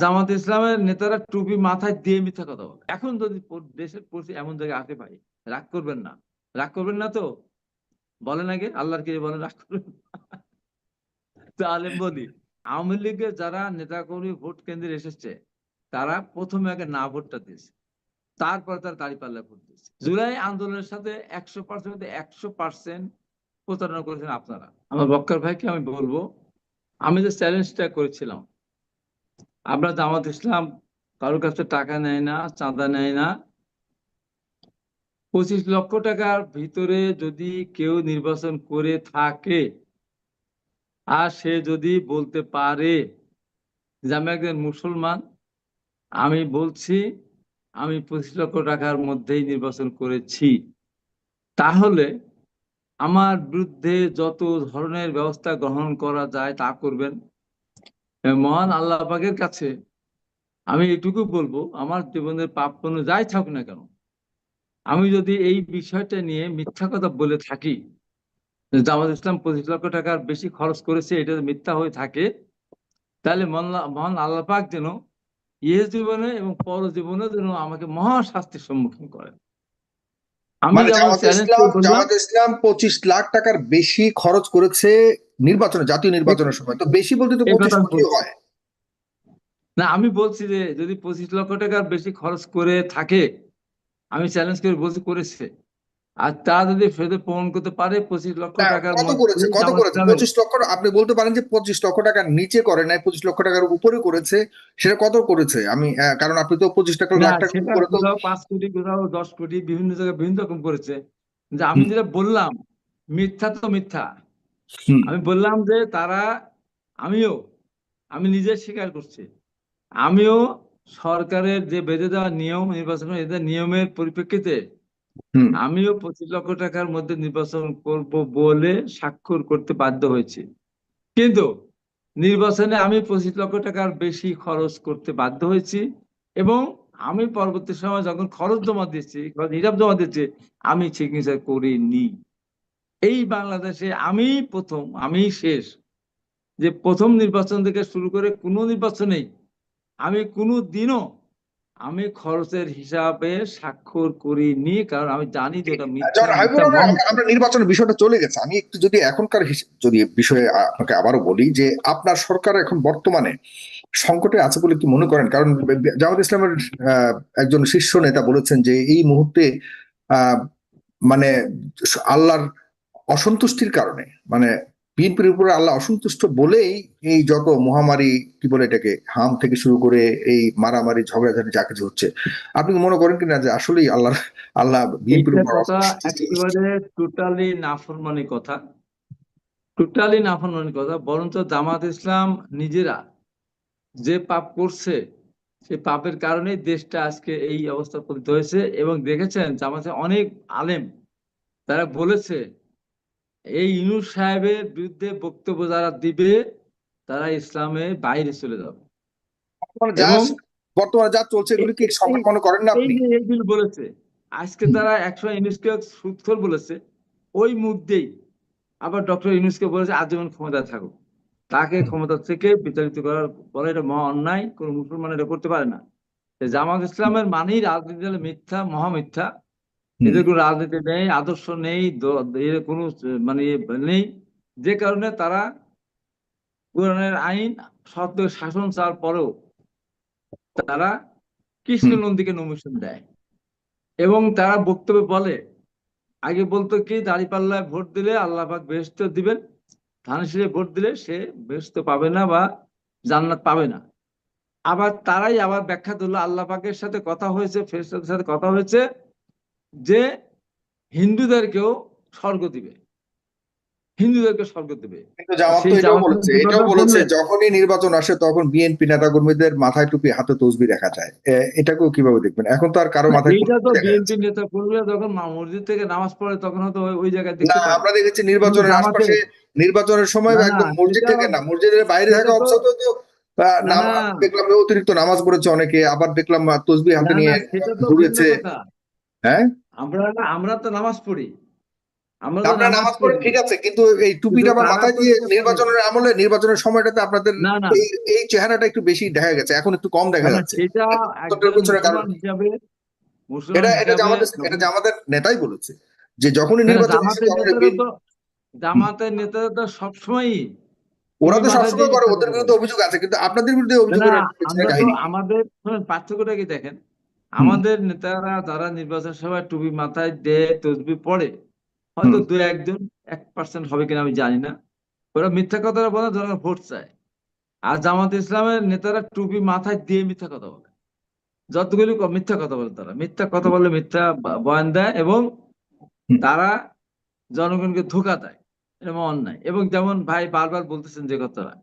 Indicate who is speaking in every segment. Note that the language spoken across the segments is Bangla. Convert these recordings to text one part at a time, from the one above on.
Speaker 1: জামাত ইসলামের নেতারা টুপি মাথায় দিয়ে মিথ্যা কথা বলে। এখন যদি দেশের পরিস্থিতি এমন জায়গায় আসে ভাই, রাগ করবেন না, রাগ করবেন না তো? বলেন আগে আল্লাহর কি বলেন, রাগ করবেন না? তাহলে বলি, আওয়ামী লীগের যারা নেতাকর্মী ভোট কেন্দ্রে এসেছে, তারা প্রথমে আগে না ভোটটা দিয়েছে, তারপর তার দাঁড়িপাল্লায় ভোট দিয়েছে। জুলাই আন্দোলনের সাথে 100% প্রতারণা করেছেন আপনারা। আমার বক্কর ভাইকে আমি বলবো, আমি যে চ্যালেঞ্জটা করেছিলাম, আমরা জামাত ইসলাম কারোর কাছে টাকা নেয় না, চাঁদা নেয় না। 25 লক্ষ টাকার ভিতরে যদি কেউ নির্বাচন করে থাকে, আর সে যদি বলতে পারে যে আমি একজন মুসলমান, আমি বলছি আমি 25 লক্ষ টাকার মধ্যেই নির্বাচন করেছি, তাহলে আমার বিরুদ্ধে যত ধরনের ব্যবস্থা গ্রহণ করা যায় তা করবেন। মহান আল্লাহ পাকের কাছে আমি এটুকু বলবো, আমার জীবনের পাপ পুণ্য যাই থাকুক না কেন, আমি যদি এই বিষয়টা নিয়ে মিথ্যা কথা বলে থাকি, জামাত ইসলাম 25 লক্ষ টাকার বেশি খরচ করেছে, এটা যদি মিথ্যা হয়ে থাকে, তাহলে মহান আল্লাহ পাক যেন ইহ জীবনে এবং পর জীবনে যেন আমাকে মহা শাস্তির সম্মুখীন করেন। আমি
Speaker 2: মানে
Speaker 1: যেমন চ্যালেঞ্জ করে বললাম,
Speaker 2: জামাত ইসলাম 25 লাখ টাকার বেশি খরচ করেছে নির্বাচনে, জাতীয় নির্বাচনের সময়। তো বেশি বলতে তো
Speaker 1: এই কথা
Speaker 2: 25 কোটি
Speaker 1: বলছি
Speaker 2: হয়।
Speaker 1: না, আমি বলছি যে যদি 25 লক্ষ টাকার বেশি খরচ করে থাকে, আমি চ্যালেঞ্জ করে বলছি করেছে, আর তা যদি ফেরত প্রমাণ করতে পারে 25 লক্ষ
Speaker 2: না,
Speaker 1: টাকার
Speaker 2: কত করেছে,
Speaker 1: মধ্যে
Speaker 2: কত
Speaker 1: জামাত
Speaker 2: করেছে?
Speaker 1: ইসলামের,
Speaker 2: 25 লক্ষ? আপনি বলতে পারেন যে 25 লক্ষ টাকার নিচে করে নাই, 25 লক্ষ টাকার উপরে করেছে। সেটা কত করেছে? আমি কারণ আপনি তো 25
Speaker 1: না
Speaker 2: লাখ টাকার
Speaker 1: সেটা
Speaker 2: উপরে তো।
Speaker 1: কোথাও 5 কোটি, কোথাও 10 কোটি, বিভিন্ন জায়গায় বিভিন্ন রকম করেছে। যে আমি
Speaker 2: হুম,
Speaker 1: যেটা বললাম, মিথ্যা তো মিথ্যা।
Speaker 2: হুম,
Speaker 1: আমি বললাম যে তারা, আমিও, আমি নিজে স্বীকার করছি, আমিও সরকারের যে বেঁধে দেওয়া নিয়ম, নির্বাচনের এদের নিয়মের পরিপ্রেক্ষিতে
Speaker 2: হুম।
Speaker 1: আমিও 25 লক্ষ টাকার মধ্যে নির্বাচন করব বলে স্বাক্ষর করতে বাধ্য হয়েছি। কিন্তু নির্বাচনে আমি 25 লক্ষ টাকার বেশি খরচ করতে বাধ্য হয়েছি, এবং আমি পরবর্তী সময় যখন খরচ জমা দিচ্ছি, হিসাব জমা দিচ্ছি, আমি সিগনেচার করিনি। এই বাংলাদেশে আমি প্রথম, আমি শেষ, যে প্রথম নির্বাচন থেকে শুরু করে কোনো নির্বাচনেই আমি কোনো দিনও আমি খরচের হিসাবে স্বাক্ষর করিনি, কারণ আমি জানি যে ওটা মিথ্যা,
Speaker 2: যখন
Speaker 1: মিথ্যা
Speaker 2: হাবিবুর রহমান,
Speaker 1: মহামিথ্যা।
Speaker 2: আমরা নির্বাচনের বিষয়টা চলে গেছে, আমি একটু যদি এখনকার যদি বিষয়ে আপনাকে আবারও বলি যে আপনার সরকার এখন বর্তমানে সংকটে আছে বলে কি মনে করেন? কারণ জামাত ইসলামের আহ, একজন শীর্ষ নেতা বলেছেন যে এই মুহূর্তে আহ মানে আল্লাহর অসন্তুষ্টির কারণে, মানে বিএনপির উপরে আল্লাহ অসন্তুষ্ট বলেই এই যত মহামারী, কি বলে এটাকে, হাম থেকে শুরু করে এই মারামারি ঝগড়াঝাটি যা কিছু হচ্ছে। আপনি কি মনে করেন কিনা যে আসলেই আল্লাহ বিএনপির
Speaker 1: এইটা
Speaker 2: উপর
Speaker 1: কথা
Speaker 2: অসন্তুষ্ট হয়েছে?
Speaker 1: একেবারে টোটালি নাফরমানি কথা, টোটালি নাফরমানি কথা। বরঞ্চ জামাত ইসলাম নিজেরা যে পাপ করছে, সে পাপের কারণেই দেশটা আজকে এই অবস্থা পতিত হয়েছে। এবং দেখেছেন জামাতে অনেক আলেম তারা বলেছে এই ইউনূস সাহেবের বিরুদ্ধে বক্তব্য যারা দিবে তারা ইসলামের বাইরে চলে যাবে।
Speaker 2: বর্তমানে যা
Speaker 1: এবং
Speaker 2: বর্তমানে যা চলছে এগুলি কি সংকট
Speaker 1: এই
Speaker 2: মনে করেন না
Speaker 1: এই
Speaker 2: আপনি?
Speaker 1: যে এইগুলো বলেছে, আজকে তারা 100 ইউনূসকে সুৎখোর বলেছে, ওই মুহূর্তেই আবার ডক্টর ইউনূসকে বলেছে আজীবন ক্ষমতা থাকুক, তাকে ক্ষমতা থেকে বিতাড়িত করার বলে এটা মহা অন্যায়, কোন মুসলমান এটা করতে পারে না। জামাত ইসলামের মানেই রাজনীতি হলে মিথ্যা, মহামিথ্যা।
Speaker 2: হুম,
Speaker 1: এদের কোনো রাজনীতি নেই, আদর্শ নেই, এর কোনো মানে নেই। যে কারণে তারা কোরআনের আইন, সত্য শাসন চাওয়ার পরেও তারা কৃষ্ণ
Speaker 2: হুম,
Speaker 1: নন্দীকে নমিশন দেয়। এবং তারা বক্তব্যে বলে, আগে বলতো কি দাঁড়িপাল্লায় ভোট দিলে আল্লাহ পাক বেহেশত দিবেন, ধানের ভোট দিলে সে বেহেশত পাবে না বা জান্নাত পাবে না। আবার তারাই আবার ব্যাখ্যা দিল আল্লাহ পাকের সাথে কথা হয়েছে, ফেরেশতাদের সাথে কথা হয়েছে যে হিন্দুদেরকেও স্বর্গ দিবে, হিন্দুদেরকে স্বর্গ দিবে।
Speaker 2: কিন্তু জামাত তো
Speaker 1: সেই
Speaker 2: এটাও
Speaker 1: জামাতের
Speaker 2: বলেছে,
Speaker 1: যে কথা বললেন,
Speaker 2: যখনই নির্বাচন আসে তখন বিএনপি নেতা কর্মীদের মাথায় টুপি হাতে তসবি দেখা যায়। এটাকেও কিভাবে দেখবেন? এখন তো আর কারো
Speaker 1: না
Speaker 2: মাথায় কোনো
Speaker 1: এইটা তো
Speaker 2: টুপি দেখা যাচ্ছে
Speaker 1: বিএনপি
Speaker 2: না।
Speaker 1: নেতা কর্মীরা যখন মসজিদ থেকে নামাজ পড়ে তখন হয়তো ওই জায়গায় দেখতে
Speaker 2: না,
Speaker 1: পারে,
Speaker 2: আমরা দেখেছি
Speaker 1: কিন্তু
Speaker 2: নির্বাচনের
Speaker 1: জামাতে,
Speaker 2: আশপাশে, নির্বাচনের সময়
Speaker 1: না না
Speaker 2: একদম মসজিদ
Speaker 1: সেটা,
Speaker 2: থেকে না, মসজিদের বাইরে
Speaker 1: সেটা
Speaker 2: থাকা
Speaker 1: তো,
Speaker 2: অবস্থাতেও তো
Speaker 1: না না,
Speaker 2: দেখলাম যে অতিরিক্ত নামাজ পড়েছে অনেকে, আবার দেখলাম তসবি হাতে
Speaker 1: না না
Speaker 2: নিয়ে
Speaker 1: সেটা তো ভিন্ন
Speaker 2: ঘুরেছে।
Speaker 1: কথা।
Speaker 2: হ্যাঁ,
Speaker 1: আমরা আমরা তো নামাজ পড়ি, আমরা তো
Speaker 2: আপনারা
Speaker 1: নামাজ
Speaker 2: নামাজ পড়েন
Speaker 1: পড়ি,
Speaker 2: ঠিক আছে, কিন্তু এই
Speaker 1: কিন্তু
Speaker 2: টুপিটা আবার
Speaker 1: তারা
Speaker 2: মাথায়
Speaker 1: তো
Speaker 2: দিয়ে
Speaker 1: এটা করে
Speaker 2: নির্বাচনের আমলে, নির্বাচনের সময়টাতে আপনাদের
Speaker 1: না না
Speaker 2: এই এই চেহারাটা একটু বেশি দেখা গেছে, এখন একটু কম দেখা
Speaker 1: না,
Speaker 2: যাচ্ছে।
Speaker 1: সেটা
Speaker 2: এটার
Speaker 1: একজন
Speaker 2: পেছনে কারণ
Speaker 1: মুসলমান
Speaker 2: কি?
Speaker 1: হিসাবে, মুসলমান
Speaker 2: এটা এটা
Speaker 1: হিসাবে
Speaker 2: জামাতের, এটা
Speaker 1: যখন
Speaker 2: জামাতের নেতাই বলেছে যে যখনই
Speaker 1: না না,
Speaker 2: নির্বাচন আসে
Speaker 1: জামাতের
Speaker 2: তখন
Speaker 1: নেতারা তো, জামাতের নেতারা তো সবসময়ই
Speaker 2: ওরা
Speaker 1: টুপি
Speaker 2: তো
Speaker 1: মাথায় দিয়ে
Speaker 2: সবসময় করে,
Speaker 1: মিথ্যা
Speaker 2: ওদের
Speaker 1: কথা বলে।
Speaker 2: বিরুদ্ধে অভিযোগ আছে, কিন্তু আপনাদের বিরুদ্ধে
Speaker 1: না না,
Speaker 2: অভিযোগের পেছনের
Speaker 1: আমরা তো
Speaker 2: কাহিনী কি?
Speaker 1: আমাদের শোনেন, পার্থক্যটা কি দেখেন,
Speaker 2: হুম
Speaker 1: আমাদের নেতারা যারা নির্বাচন সভায় টুপি মাথায় দিয়ে তসবি পড়ে, হয়তো
Speaker 2: হুম
Speaker 1: 2-1 জন 1% হবে কিনা আমি জানি না, ওরা মিথ্যা কথা বলে যারা ভোট চায়। আর জামাত ইসলামের নেতারা টুপি মাথায় দিয়ে মিথ্যা কথা বলে, যতগুলি মিথ্যা কথা বলে, তারা মিথ্যা কথা বলে, মিথ্যা বয়ান দেয়, এবং
Speaker 2: হুম
Speaker 1: তারা জনগণকে ধোঁকা দেয়। এটা আমার অন্যায়। এবং যেমন ভাই বারবার বলতেছেন যে কথাটা,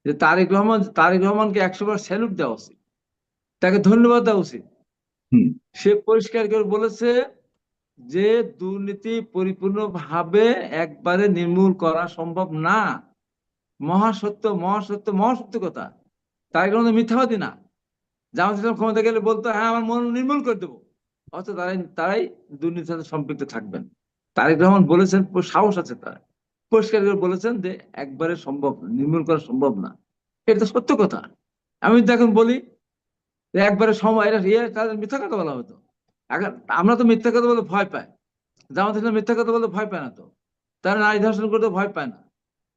Speaker 1: যে তারেক রহমানকে 100 বার স্যালুট দেওয়া উচিত, তাকে ধন্যবাদ দেওয়া উচিত।
Speaker 2: হুম
Speaker 1: সে পরিষ্কার করে বলেছে যে দুর্নীতি পরিপূর্ণভাবে একবারে নির্মূল করা সম্ভব না। মহাসত্য, মহাসত্য, মহাসত্য কথা। তারেক রহমান মিথ্যাবাদী না। জামাত ইসলাম ক্ষমতা গেলে বলতো হ্যাঁ আমার মন নির্মূল করে দেবো, অথচ তারাই তারাই দুর্নীতির সাথে সম্পৃক্ত থাকবেন। তারেক রহমান বলেছেন, সাহস আছে তার, পরিষ্কার করে বলেছেন যে একবারে সম্ভব না, নির্মূল করা সম্ভব না। এটা তো সত্য কথা। আমি তো এখন বলি যে একবারে সময়, এটা তাদের মিথ্যা কথা বলা হতো। এখন আমরা তো মিথ্যা কথা বলে ভয় পাই, জামাত ইসলাম মিথ্যা কথা বলে ভয় পায় না তো। তারা নারী ধর্ষণ করতে ভয় পায় না।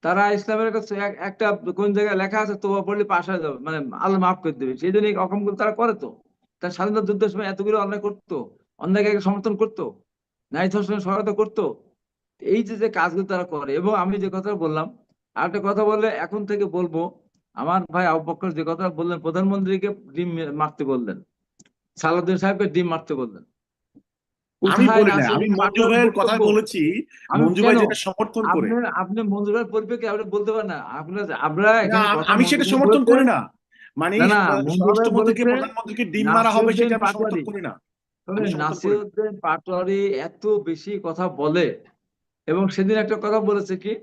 Speaker 1: তারা ইসলামের কাছে একটা কোন জায়গায় লেখা আছে তোবা পড়লে পাশ হয়ে যাবে, মানে আল্লাহ মাফ করে দেবে, সেই জন্য এই অকামগুলো তারা করে তো। তার স্বাধীনতা যুদ্ধের সময় এতগুলো অন্যায় করতো, অন্যায়কে সমর্থন করতো, নারী ধর্ষণের সহায়তা করতো। এই যে যে কাজগুলো তারা করে। এবং আমি যে কথা বললাম, আর একটা কথা বললে এখন থেকে বলবো, আমার ভাই আবু বকর যে কথা বললেন, প্রধানমন্ত্রীকে ডিম মারতে বললেন, সালাউদ্দিন সাহেবকে ডিম মারতে বললেন,
Speaker 3: আমি
Speaker 1: কোথায়
Speaker 3: বলি না, আমি
Speaker 1: নাসিরুদ্দিন
Speaker 3: মঞ্জু
Speaker 1: পাটোয়ারির
Speaker 3: ভাইয়ের কথা
Speaker 1: বক্তব্য?
Speaker 3: বলেছি।
Speaker 1: আমি
Speaker 3: মঞ্জু ভাই
Speaker 1: কেন,
Speaker 3: যেটা সমর্থন করে,
Speaker 1: আপনি আপনি মঞ্জুরের পরিপ্রেক্ষিতে আপনি বলতে পারেন না, আপনার আমরা
Speaker 3: না
Speaker 1: এখানে কথা
Speaker 3: আমি সেটা
Speaker 1: মঞ্জুর
Speaker 3: সমর্থন
Speaker 1: বলেছে।
Speaker 3: করি না। মানে
Speaker 1: না না, মঞ্জুর ভাই
Speaker 3: স্বরাষ্ট্রমন্ত্রীকে,
Speaker 1: বলেছে
Speaker 3: প্রধানমন্ত্রীকে ডিম মারা হবে
Speaker 1: নাসিরুদ্দিন
Speaker 3: সেটা আমি সমর্থন
Speaker 1: পাটোয়ারি,
Speaker 3: করি না।
Speaker 1: তবে
Speaker 3: আমি সমর্থন করি না।
Speaker 1: নাসিরুদ্দিন পাটোয়ারি এত বেশি কথা বলে। এবং সেদিন একটা কথা বলেছে কি,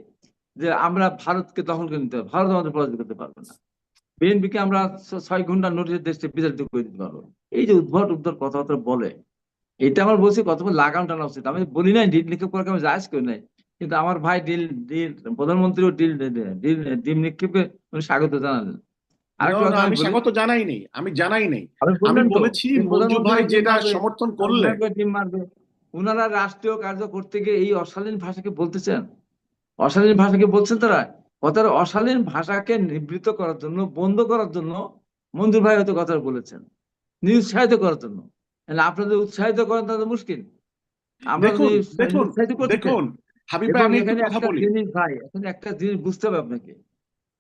Speaker 1: যে আমরা ভারতকে দখল করে নিতে হবে, ভারত আমাদের পরাজিত করতে পারবে না, বিএনপিকে আমরা 6 ঘন্টা নোটিশের দেশে বিতাড়িত করে দিতে পারবো। এই যে উদ্ভট উদ্ভট কথাবার্তা বলে, এটা আমার বলছি কত লাগাম টানা উচিত। আমি বলি নাই ডিল নিক্ষেপ করাকে আমি জায়েজ করি নাই, কিন্তু আমার ভাই ডিল ডিল প্রধানমন্ত্রীও ডিল ডিল ডিল নিক্ষেপকে উনি স্বাগত জানালেন।
Speaker 3: না
Speaker 1: আরেকটা
Speaker 3: না,
Speaker 1: কথা আমি
Speaker 3: আমি
Speaker 1: বলি,
Speaker 3: স্বাগত জানাই নেই, আমি জানাই নেই।
Speaker 1: আপনি
Speaker 3: আমি
Speaker 1: বললেন তো
Speaker 3: বলেছি
Speaker 1: যে
Speaker 3: মঞ্জু ভাই
Speaker 1: প্রধানমন্ত্রীকে ডিম
Speaker 3: যেটা
Speaker 1: মারবে,
Speaker 3: সমর্থন
Speaker 1: তাহলে
Speaker 3: করলেন।
Speaker 1: ওনাকে ডিম মারবে। ওনারা রাষ্ট্রীয় কার্য করতে গিয়ে এই অশালীন ভাষাকে বলতেছেন, অশালীন ভাষাকে বলছেন তারা। কথার অশালীন ভাষাকে নিবৃত্ত করার জন্য, বন্ধ করার জন্য মঞ্জুর ভাই হয়তো কথা বলেছেন, নিরুৎসাহিত করার জন্য। আপনাদের উৎসাহিত করেন তাদের মুশকিল, আমরা যদি
Speaker 3: দেখুন দেখুন
Speaker 1: নিরুৎসাহিত করতে চাই।
Speaker 3: দেখুন হাবিব ভাই,
Speaker 1: এবং
Speaker 3: আমি একটু
Speaker 1: এখানে
Speaker 3: কথা
Speaker 1: একটা
Speaker 3: বলি।
Speaker 1: জিনিস ভাই, এখানে একটা জিনিস বুঝতে হবে আপনাকে,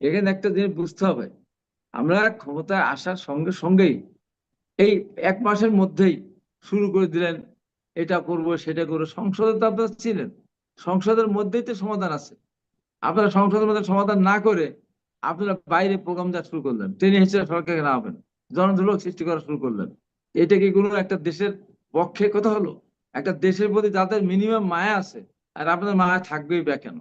Speaker 1: এখানে একটা জিনিস বুঝতে হবে, আমরা ক্ষমতায় আসার সঙ্গে সঙ্গেই এই 1 মাসের মধ্যেই শুরু করে দিলেন, এটা করব সেটা করবো। সংসদে তো আপনারা ছিলেন, সংসদের মধ্যেই তো সমাধান আছে। আপনারা সংসদের মধ্যে সমাধান না করে আপনারা বাইরে প্রোগ্রাম দেওয়া শুরু করলেন, টেনে হিসেবে সরকারকে নামাবেন, জনদুর্ভোগ সৃষ্টি করা শুরু করলেন। এটা কি কোনো একটা দেশের পক্ষে কথা হলো? একটা দেশের প্রতি যাদের মিনিমাম মায়া আছে, আর আপনাদের মায়া থাকবেই বা কেন?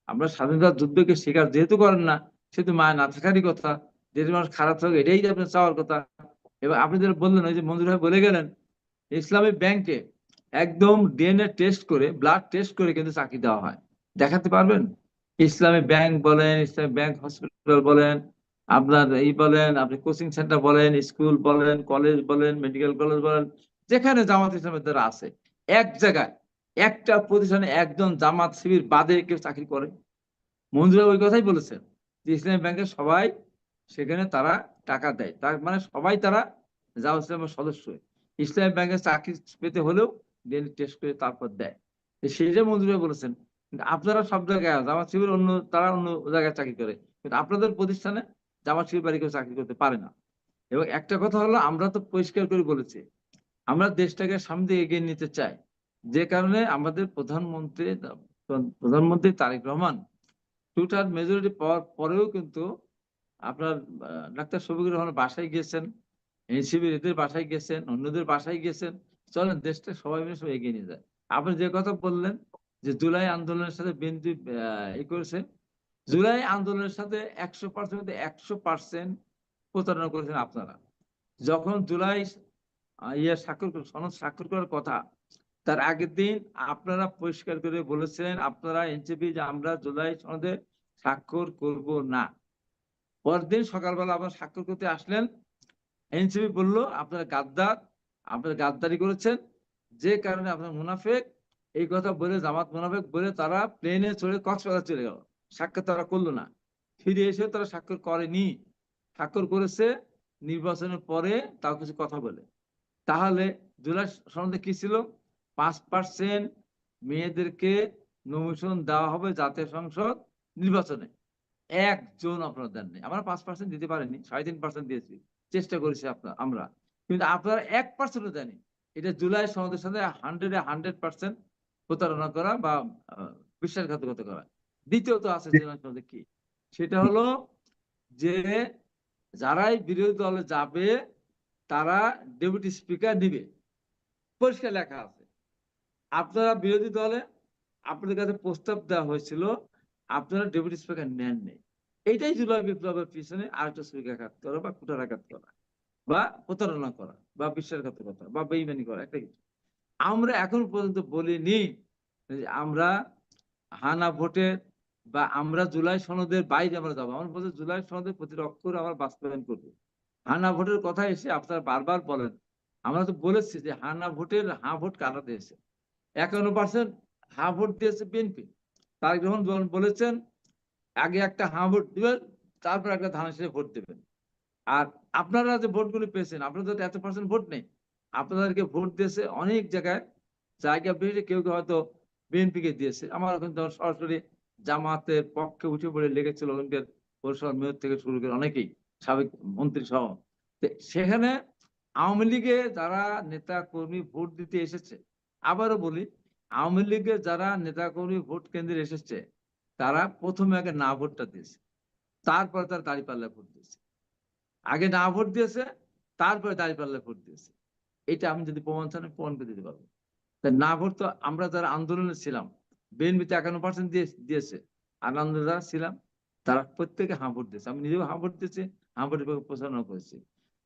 Speaker 1: আমরা স্বাধীনতা যুদ্ধকে স্বীকার যেহেতু করেন না, সেহেতু মায়া না থাকারই কথা। দেশের মানুষ খারাপ থাকে এটাই আপনার চাওয়ার কথা। এবার আপনি যেটা বললেন, ওই যে মঞ্জুর ভাই বলে গেলেন, ইসলামী ব্যাংকে একদম ডিএনএ টেস্ট করে, ব্লাড টেস্ট করে কিন্তু চাকরি দেওয়া হয়। দেখাতে পারবেন? ইসলামী ব্যাংক বলেন, ইসলামী ব্যাংক হসপিটাল বলেন, আপনার এই বলেন, আপনি কোচিং সেন্টার বলেন, স্কুল বলেন, কলেজ বলেন, মেডিকেল কলেজ বলেন, যেখানে জামাত ইসলামের দ্বারা আছে, এক জায়গায় একটা প্রতিষ্ঠানে একজন জামাত শিবির বাদে কেউ চাকরি করে? মঞ্জুরা ওই কথাই বলেছেন যে ইসলামী ব্যাংকের সবাই সেখানে তারা টাকা দেয়, তার মানে সবাই তারা জামাত ইসলামের সদস্য। ইসলামী ব্যাংকের চাকরি পেতে হলেও ডেলি টেস্ট করে তারপর দেয়। সেই যে মঞ্জুরা বলেছেন, কিন্তু আপনারা সব জায়গায় জামাত শিবির অন্য, তারা অন্য জায়গায় চাকরি করে, কিন্তু আপনাদের প্রতিষ্ঠানে জামাত শিবির বাড়ি কেউ চাকরি করতে পারে না। এবং একটা কথা হলো, আমরা তো পরিষ্কার করে বলেছি আমরা দেশটাকে সামনে দিয়ে এগিয়ে নিতে চাই। যে কারণে আমাদের প্রধানমন্ত্রী তারেক রহমান 2 টার মেজরিটি পাওয়ার পরেও কিন্তু আপনার ডাক্তার শফিকুর রহমানের বাসায় গিয়েছেন, এনসিবির এদের বাসায় গেছেন, অন্যদের বাসায় গেছেন। চলেন দেশটা সবাই মিলে সব এগিয়ে নিয়ে যায়। আপনি যে কথা বললেন যে জুলাই আন্দোলনের সাথে বিএনপি ই করেছে, জুলাই আন্দোলনের সাথে 100% 100% প্রতারণা করেছেন আপনারা। যখন জুলাই সনদ স্বাক্ষর করার কথা, তার আগের দিন আপনারা পরিষ্কার করে বলেছেন আপনারা এনসিপি যে আমরা জুলাই সনদে স্বাক্ষর করব না। পরদিন সকালবেলা আবার স্বাক্ষর করতে আসলেন, এনসিপি বলল আপনারা গাদ্দার, আপনারা গাদ্দারি করেছেন, যে কারণে আপনারা মুনাফেক। এই কথা বলে জামাত মুনাফেক বলে তারা প্লেনে চড়ে কক্সবাজার চলে গেল, স্বাক্ষর তারা করলো না। ফিরে এসে তারা স্বাক্ষর করেনি, স্বাক্ষর করেছে নির্বাচনের পরে তাও কিছু কথা বলে। তাহলে জুলাই সনদে কি ছিল? 5% মেয়েদেরকে নমিনেশন দেওয়া হবে জাতীয় সংসদ নির্বাচনে। একজন আপনারা দেননি, আমরা 5% দিতে পারিনি, 3.5% দিয়েছি, চেষ্টা করেছি আমরা, কিন্তু আপনারা 1% দেননি। এটা জুলাই সনদের সাথে 100% প্রতারণা করা বা বিশ্বাসঘাতকতা করা। দ্বিতীয়ত আছে জুলাই সনদে কি, সেটা হলো যে যারাই বিরোধী দলে যাবে তারা ডেপুটি স্পিকার নিবে, পরিষ্কার লেখা আছে। আপনারা বিরোধী দলে, আপনাদের কাছে প্রস্তাব দেওয়া হয়েছিল, আপনারা ডেপুটি স্পিকার নেননি। এইটাই জুলাই বিপ্লবের পিছনে আরেকটা স্পিকারঘাত করা বা কুঠারাঘাত করা বা প্রতারণা করা বা বিশ্বাসঘাতকতা বা বেইমানি করা, একটা কিছু। আমরা এখন পর্যন্ত বলিনি যে আমরা হানা ভোটের বা আমরা জুলাই সনদের বাইরে আমরা যাবো। আমরা বলছি জুলাই সনদের প্রতিটা অক্ষর আমরা বাস্তবায়ন করবো। হানা ভোটের কথা এসে আপনারা বারবার বলেন, আমরা তো বলেছি যে হানা ভোটের হাঁ ভোট কারা দিয়েছে, 51% হাঁ ভোট দিয়েছে বিএনপি। তারেক রহমান বলেছেন আগে একটা হাঁ ভোট দিবেন, তারপর একটা ধানের শীষে ভোট দেবেন। আর আপনারা যে ভোটগুলি পেয়েছেন, আপনাদের তো 100% ভোট নেই, আপনাদেরকে ভোট দিয়েছে অনেক জায়গায়, জায়গা বেশি কেউ কেউ হয়তো বিএনপি কে দিয়েছে। আমার এখন সরাসরি জামাতের পক্ষে উঠে পড়ে লেগেছিল অলিম্পিয়ার পরিষদ মেয়র থেকে শুরু করে অনেকেই, সাবেক মন্ত্রী সহ। সেখানে আওয়ামী লীগে যারা নেতা কর্মী ভোট দিতে এসেছে, আবারও বলি আওয়ামী লীগের যারা নেতা কর্মী ভোট কেন্দ্রে এসেছে তারা প্রথমে আগে না ভোটটা দিয়েছে, তারপরে তারা দাঁড়িপাল্লায় ভোট দিয়েছে। আগে না ভোট দিয়েছে, তারপরে দাঁড়িপাল্লায় ভোট দিয়েছে। এটা আমি যদি প্রমাণ চান প্রমাণ করে দিতে পারবো। না ভোট তো আমরা যারা আন্দোলনে ছিলাম, বিএনপিতে 51% দিয়েছে, আর আন্দোলনে যারা ছিলাম তারা প্রত্যেকে হাঁ ভোট দিয়েছে। আমি নিজেও হাঁ ভোট দিয়েছি, হাঁ ভোটের প্রচারণা করেছি।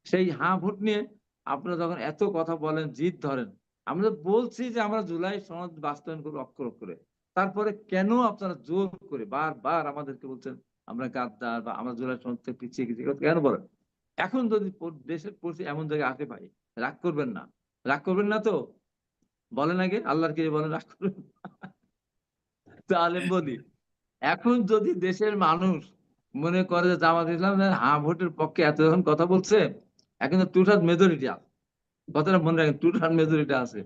Speaker 1: সেই হাঁ ভোট নিয়ে আপনারা যখন এত কথা বলেন, জিদ ধরেন, আমরা বলছি যে আমরা জুলাই সনদ বাস্তবায়ন করবো অক্ষর অক্ষরে, তারপরে কেন আপনারা জোর করে বারবার আমাদেরকে বলছেন আমরা গাদ্দার বা আমরা জুলাই সনদ থেকে পিছিয়ে গেছি, কেন বলেন? এখন যদি দেশের পরিস্থিতি এমন জায়গায় আসে ভাই, রাগ করবেন না, রাগ করবেন না তো? বলেন আগে আল্লাহর কে বলেন রাগ করবেন না? তাহলে বলি, এখন যদি দেশের মানুষ মনে করে যে জামাত ইসলাম হাঁ ভোটের পক্ষে এত যখন কথা বলছে, এখন তো টু থার্ড মেজরিটি আছে, কথাটা মনে রাখেন, টু থার্ড মেজরিটি আছে।